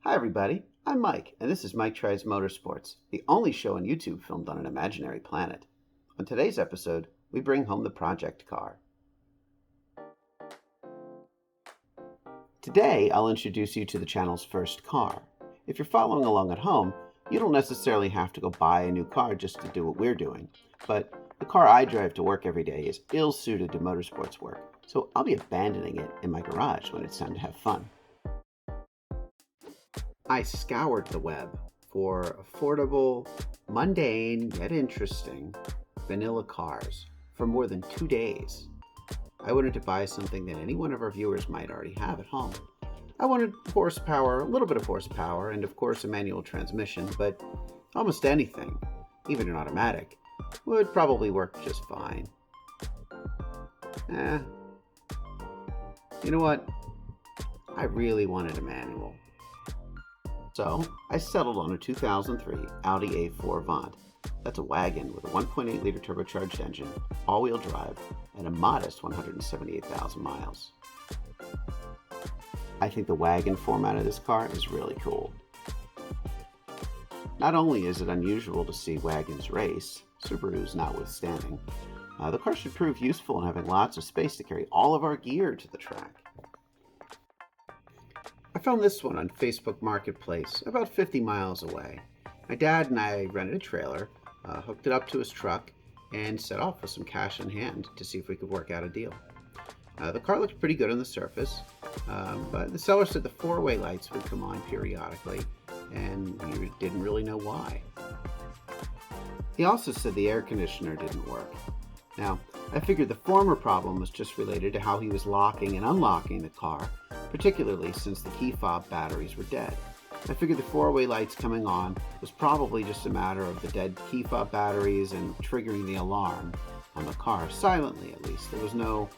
Hi everybody, I'm Mike, and this is Mike Tries Motorsports, the only show on YouTube filmed on an imaginary planet. On today's episode, we bring home the project car. Today, I'll introduce you to the channel's first car. If you're following along at home, you don't necessarily have to go buy a new car just to do what we're doing, but the car I drive to work every day is ill-suited to motorsports work, so I'll be abandoning it in my garage when it's time to have fun. I scoured the web for affordable, mundane, yet interesting, vanilla cars for more than 2 days. I wanted to buy something that any one of our viewers might already have at home. I wanted horsepower, a little bit of horsepower, and of course a manual transmission, but almost anything, even an automatic, would probably work just fine. You know what? I really wanted a manual. So I settled on a 2003 Audi A4 Avant. That's a wagon with a 1.8 liter turbocharged engine, all-wheel drive, and a modest 178,000 miles. I think the wagon format of this car is really cool. Not only is it unusual to see wagons race, Subarus notwithstanding, the car should prove useful in having lots of space to carry all of our gear to the track. I found this one on Facebook Marketplace, about 50 miles away. My dad and I rented a trailer, hooked it up to his truck, and set off with some cash in hand to see if we could work out a deal. The car looked pretty good on the surface, but the seller said the four-way lights would come on periodically, and we didn't really know why. He also said the air conditioner didn't work. Now, I figured the former problem was just related to how he was locking and unlocking the car, particularly since the key fob batteries were dead. I figured the four-way lights coming on was probably just a matter of the dead key fob batteries and triggering the alarm on the car, silently at least. There was no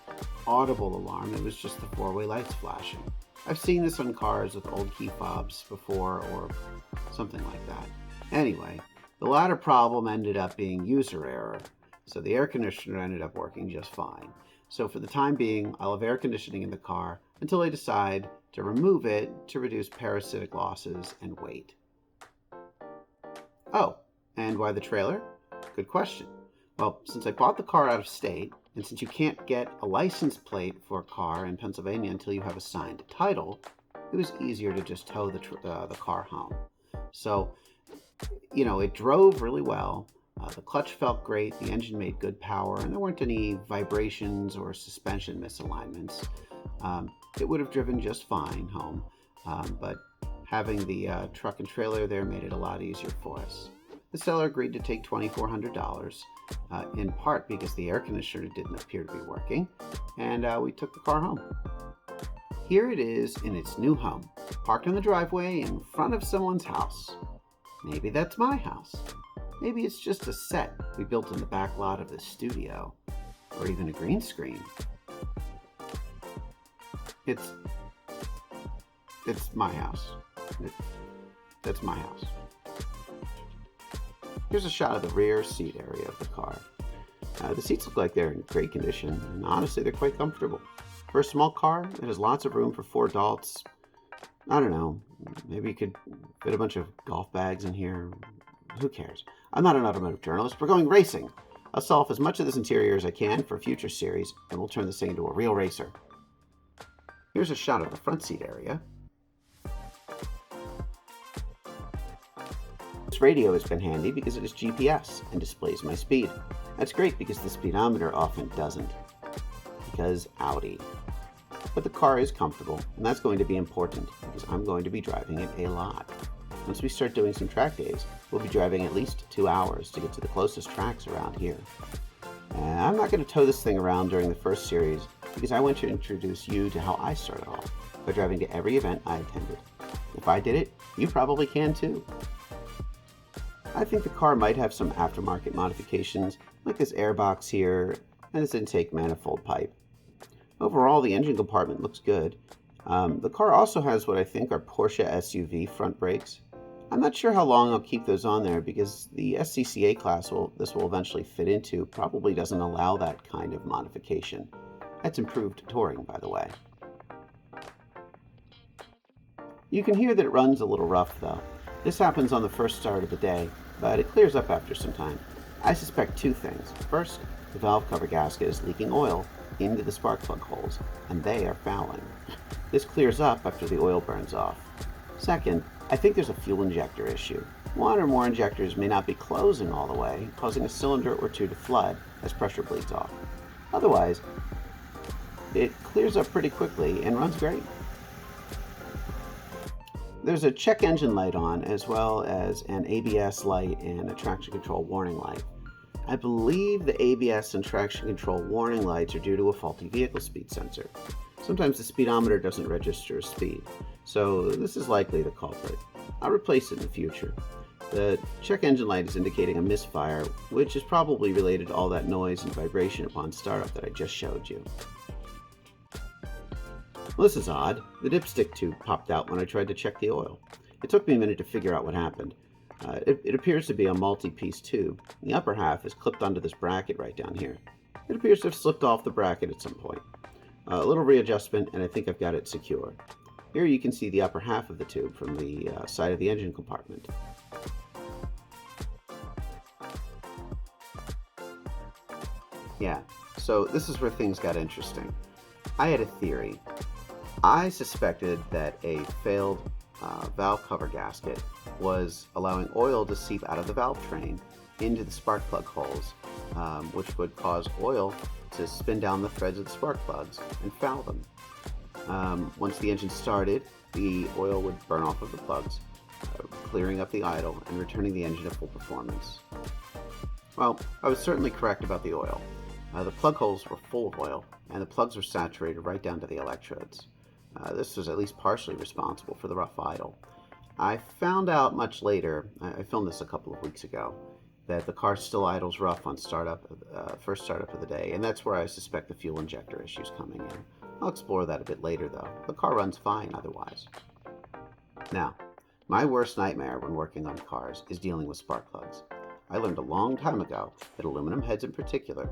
audible alarm, it was just the four-way lights flashing. I've seen this on cars with old key fobs before, or something like that. Anyway, the latter problem ended up being user error, so the air conditioner ended up working just fine. So for the time being, I'll have air conditioning in the car until I decide to remove it to reduce parasitic losses and weight. Oh, and why the trailer? Good question. Well, since I bought the car out of state, and since you can't get a license plate for a car in Pennsylvania until you have a signed title, it was easier to just tow the car home. So, it drove really well. The clutch felt great, the engine made good power, and there weren't any vibrations or suspension misalignments. It would have driven just fine home, but having the truck and trailer there made it a lot easier for us. The seller agreed to take $2,400, in part because the air conditioner didn't appear to be working, and we took the car home. Here it is in its new home, parked in the driveway in front of someone's house. Maybe that's my house. Maybe it's just a set we built in the back lot of the studio, or even a green screen. It's my house. That's my house. Here's a shot of the rear seat area of the car. The seats look like they're in great condition, and honestly, they're quite comfortable. For a small car, it has lots of room for 4 adults. I don't know, maybe you could fit a bunch of golf bags in here. Who cares? I'm not an automotive journalist. We're going racing. I'll sell off as much of this interior as I can for a future series, and we'll turn this thing into a real racer. Here's a shot of the front seat area. This radio has been handy because it is GPS and displays my speed. That's great because the speedometer often doesn't, because Audi. But the car is comfortable, and that's going to be important because I'm going to be driving it a lot. Once we start doing some track days, we'll be driving at least 2 hours to get to the closest tracks around here. And I'm not going to tow this thing around during the first series because I want to introduce you to how I started off by driving to every event I attended. If I did it, you probably can too. I think the car might have some aftermarket modifications, like this airbox here and this intake manifold pipe. Overall, the engine compartment looks good. The car also has what I think are Porsche SUV front brakes. I'm not sure how long I'll keep those on there because the SCCA class this will eventually fit into probably doesn't allow that kind of modification. That's improved touring, by the way. You can hear that it runs a little rough though. This happens on the first start of the day, but it clears up after some time. I suspect two things. First, the valve cover gasket is leaking oil into the spark plug holes, and they are fouling. This clears up after the oil burns off. Second, I think there's a fuel injector issue. One or more injectors may not be closing all the way, causing a cylinder or two to flood as pressure bleeds off. Otherwise, it clears up pretty quickly and runs great. There's a check engine light on, as well as an ABS light and a traction control warning light. I believe the ABS and traction control warning lights are due to a faulty vehicle speed sensor. Sometimes the speedometer doesn't register speed, so this is likely the culprit. I'll replace it in the future. The check engine light is indicating a misfire, which is probably related to all that noise and vibration upon startup that I just showed you. Well, this is odd. The dipstick tube popped out when I tried to check the oil. It took me a minute to figure out what happened. It appears to be a multi-piece tube. The upper half is clipped onto this bracket right down here. It appears to have slipped off the bracket at some point. A little readjustment and I think I've got it secure. Here you can see the upper half of the tube from the side of the engine compartment. Yeah, so this is where things got interesting. I had a theory. I suspected that a failed valve cover gasket was allowing oil to seep out of the valve train into the spark plug holes, which would cause oil to spin down the threads of the spark plugs and foul them. Once the engine started, the oil would burn off of the plugs, clearing up the idle and returning the engine to full performance. Well, I was certainly correct about the oil. The plug holes were full of oil, and the plugs were saturated right down to the electrodes. This was at least partially responsible for the rough idle. I found out much later, I filmed this a couple of weeks ago, that the car still idles rough on first startup of the day, and that's where I suspect the fuel injector issue is coming in. I'll explore that a bit later though. The car runs fine otherwise. Now, my worst nightmare when working on cars is dealing with spark plugs. I learned a long time ago that aluminum heads in particular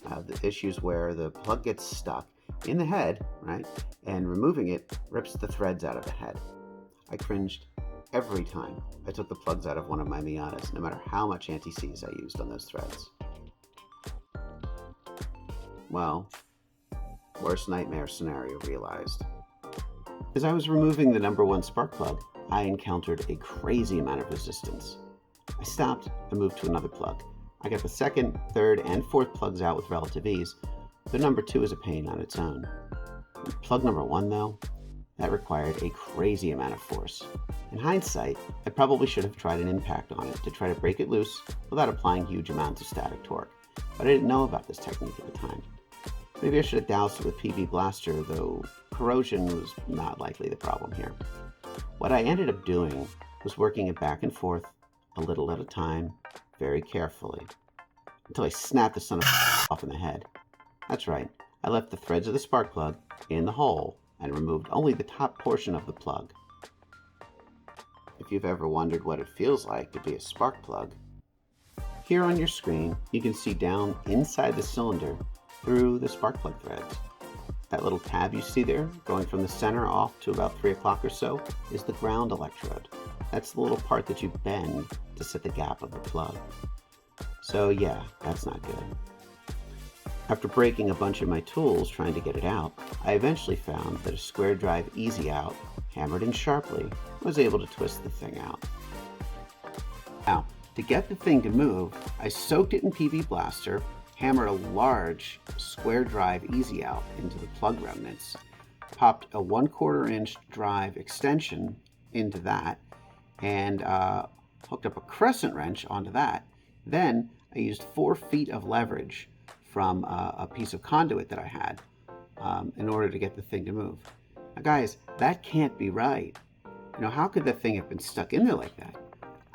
have the issues where the plug gets stuck in the head, right? And removing it rips the threads out of the head. I cringed every time I took the plugs out of one of my Miatas, no matter how much anti-seize I used on those threads. Well, worst nightmare scenario realized. As I was removing the number one spark plug, I encountered a crazy amount of resistance. I stopped and moved to another plug. I got the second, third, and fourth plugs out with relative ease, but number two is a pain on its own. Plug number one, though, that required a crazy amount of force. In hindsight, I probably should have tried an impact on it to try to break it loose without applying huge amounts of static torque, but I didn't know about this technique at the time. Maybe I should have doused it with PB Blaster, though corrosion was not likely the problem here. What I ended up doing was working it back and forth, a little at a time, very carefully, until I snapped the son of off in the head. That's right, I left the threads of the spark plug in the hole and removed only the top portion of the plug. If you've ever wondered what it feels like to be a spark plug, here on your screen you can see down inside the cylinder through the spark plug threads. That little tab you see there, going from the center off to about 3 o'clock or so, is the ground electrode. That's the little part that you bend to set the gap of the plug. So yeah, that's not good. After breaking a bunch of my tools trying to get it out, I eventually found that a square drive easy out, hammered in sharply, was able to twist the thing out. Now, to get the thing to move, I soaked it in PB Blaster, hammered a large square drive easy out into the plug remnants, popped a 1/4 inch drive extension into that, and hooked up a crescent wrench onto that. Then I used 4 feet of leverage from a piece of conduit that I had in order to get the thing to move. Now guys, that can't be right. How could that thing have been stuck in there like that?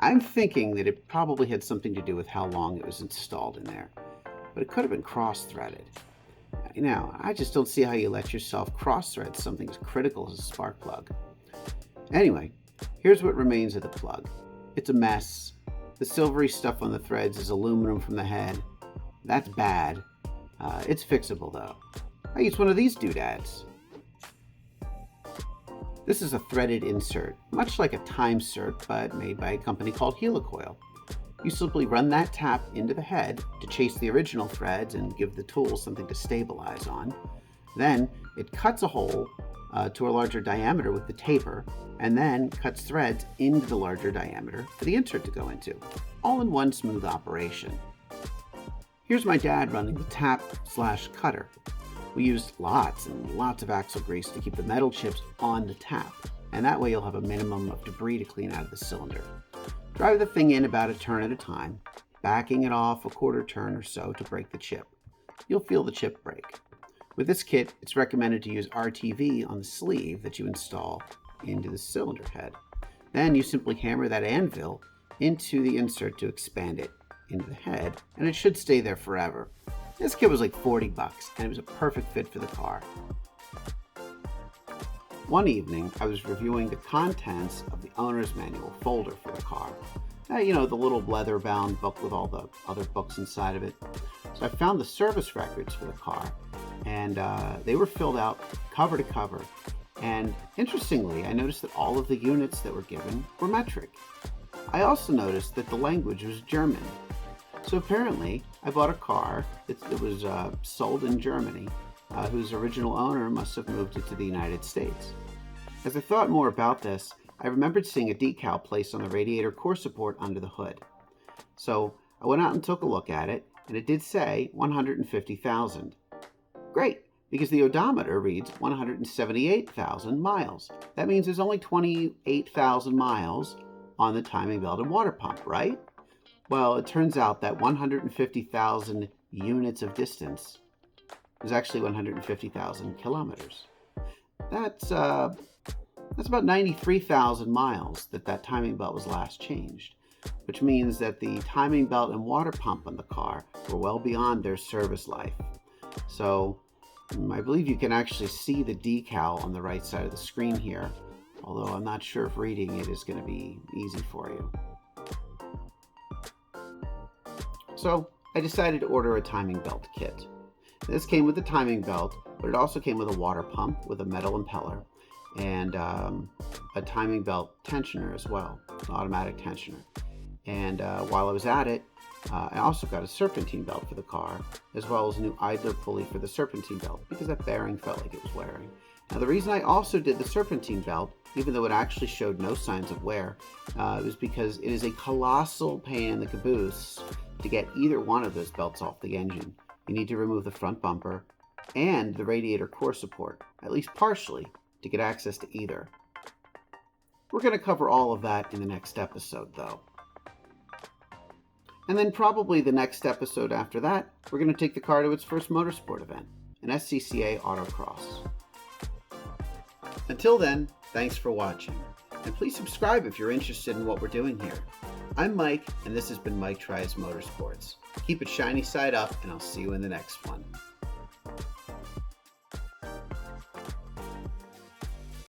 I'm thinking that it probably had something to do with how long it was installed in there, but it could have been cross-threaded. I just don't see how you let yourself cross-thread something as critical as a spark plug. Anyway, here's what remains of the plug. It's a mess. The silvery stuff on the threads is aluminum from the head. That's bad. It's fixable though. I used one of these doodads. This is a threaded insert, much like a time cert, but made by a company called Helicoil. You simply run that tap into the head to chase the original threads and give the tool something to stabilize on. Then it cuts a hole to a larger diameter with the taper, and then cuts threads into the larger diameter for the insert to go into, all in one smooth operation. Here's my dad running the tap/cutter. We used lots and lots of axle grease to keep the metal chips on the tap, and that way you'll have a minimum of debris to clean out of the cylinder. Drive the thing in about a turn at a time, backing it off a quarter turn or so to break the chip. You'll feel the chip break. With this kit, it's recommended to use RTV on the sleeve that you install into the cylinder head. Then you simply hammer that anvil into the insert to expand it into the head, and it should stay there forever. This kit was like $40, and it was a perfect fit for the car. One evening, I was reviewing the contents of the owner's manual folder for the car. The little leather-bound book with all the other books inside of it. So I found the service records for the car, and they were filled out cover to cover. And interestingly, I noticed that all of the units that were given were metric. I also noticed that the language was German. So apparently, I bought a car that was sold in Germany, whose original owner must have moved it to the United States. As I thought more about this, I remembered seeing a decal placed on the radiator core support under the hood. So I went out and took a look at it, and it did say 150,000. Great, because the odometer reads 178,000 miles. That means there's only 28,000 miles on the timing belt and water pump, right? Well, it turns out that 150,000 units of distance is actually 150,000 kilometers. That's about 93,000 miles that timing belt was last changed, which means that the timing belt and water pump on the car were well beyond their service life. So I believe you can actually see the decal on the right side of the screen here, although I'm not sure if reading it is going to be easy for you. So I decided to order a timing belt kit. This came with the timing belt, but it also came with a water pump with a metal impeller and a timing belt tensioner as well, an automatic tensioner. And while I was at it, I also got a serpentine belt for the car, as well as a new idler pulley for the serpentine belt, because that bearing felt like it was wearing. Now, the reason I also did the serpentine belt, even though it actually showed no signs of wear, was because it is a colossal pain in the caboose to get either one of those belts off the engine. You need to remove the front bumper and the radiator core support, at least partially, to get access to either. We're going to cover all of that in the next episode, though. And then probably the next episode after that, we're going to take the car to its first motorsport event, an SCCA autocross. Until then, thanks for watching, and please subscribe if you're interested in what we're doing here. I'm Mike, and this has been Mike Tries Motorsports. Keep it shiny side up, and I'll see you in the next one.